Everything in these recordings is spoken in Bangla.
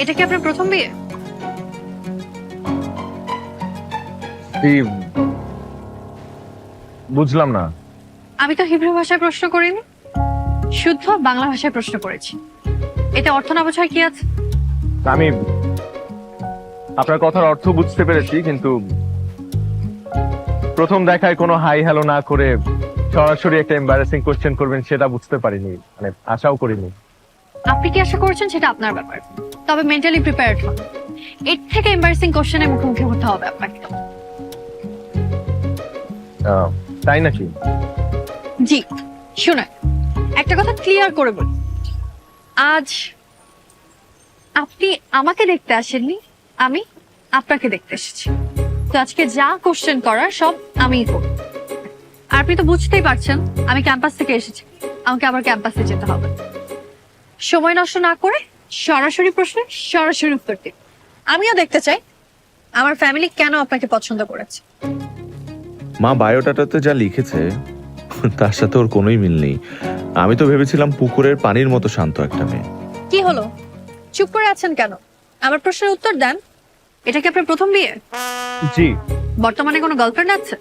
এটা কি আপনার প্রথম বিয়ে? বুঝলাম না। আমি তো হিব্রু ভাষায় প্রশ্ন করিনি, শুদ্ধ বাংলা ভাষায় প্রশ্ন করেছি। এটা অর্থ না বোঝার কি আছে? আমি আপনার কথার অর্থ বুঝতে পেরেছি, কিন্তু প্রথম দেখায় কোনো হাই হ্যালো না করে সরাসরি একটা এম্বারাসিং কোশ্চেন করবেন সেটা বুঝতে পারিনি, মানে আশাও করিনি। আপনি কি আশা করছেন সেটা আপনার ব্যাপার, তবে মেন্টালি প্রিপেয়ার্ড হন। এর থেকে এম্বারেসিং কোশ্চেনের মুখোমুখি হতে হবে আপনাকে। তাই নাকি? জি শুনেন, একটা কথা ক্লিয়ার করে বলি, আজ আপনি আমাকে দেখতে আসেননি, আমি আপনাকে দেখতে এসেছি। তো আজকে যা কোশ্চেন করার সব আমিই করব। আর আপনি তো বুঝতেই পারছেন আমি ক্যাম্পাস থেকে এসেছি, আমাকে আবার ক্যাম্পাসে যেতে হবে। সময় নষ্ট না করে সরাসরি প্রশ্নে সরাসরি উত্তর দিন। আমিও দেখতে চাই আমার ফ্যামিলি কেন আপনাকে পছন্দ করেছে। মা বায়োডাটাতে যা লিখেছে তার সাথে ওর কোনোই মিল নেই। আমি তো ভেবেছিলাম পুকুরের পানির মতো শান্ত একটা মেয়ে। কি হলো, চুপ করে আছেন কেন? আমার প্রশ্নের উত্তর দেন। এটা কি আপনার প্রথম বিয়ে? জি। বর্তমানে কোনো গার্লফ্রেন্ড আছে?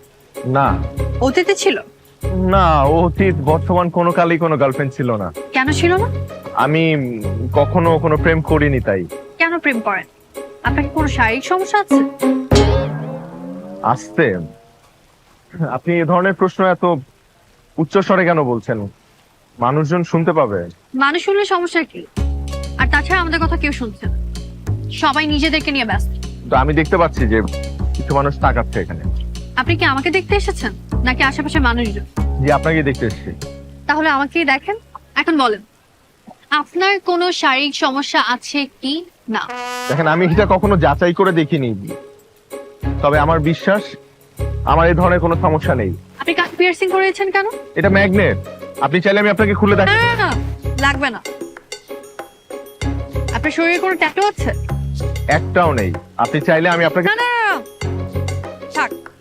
না। অতীতে ছিল? না, অতীত বর্তমান কোনো কালেই কোনো গার্লফ্রেন্ড ছিল না। কেন ছিল না? আমি কখনো কোনো প্রেম করিনি তাই। কেন প্রেম করেন? আপনার কি কোনো শারীরিক সমস্যা আছে? আসতে আপনি এ ধরনের প্রশ্ন এত উচ্চ স্বরে কেন বলছেন? মানুষজন শুনতে পাবে। মানুষ শুনলে সমস্যা কি? আর তাছাড়া আমাদের কথা কেউ শুনছে না, সবাই নিজেদেরকে নিয়ে ব্যস্ত। তো আমি দেখতে পাচ্ছি যে কিছু মানুষ তাকাচ্ছে এখানে। আপনি কি আমাকে দেখতে এসেছেন নাকি আশেপাশে মানুষজন? জি, আপনাকে দেখতে এসেছি। তাহলে আমাকেই দেখেন। এখন বলেন, আপনার কোনো শারীরিক সমস্যা আছে কি না? দেখেন, আমি এটা কখনো যাচাই করে দেখিনি, তবে আমার বিশ্বাস আমার এই ধরনের কোনো সমস্যা নেই। আপনি কান পিয়ার্সিং করেছেন কেন? এটা ম্যাগনেট, আপনি চাইলে আমি আপনাকে খুলে না দেখাই। না, না, লাগবে না। আপনার শরীরে কোনো ট্যাটু আছে? একটাও নেই, আপনি চাইলে আমি আপনাকে। না না না,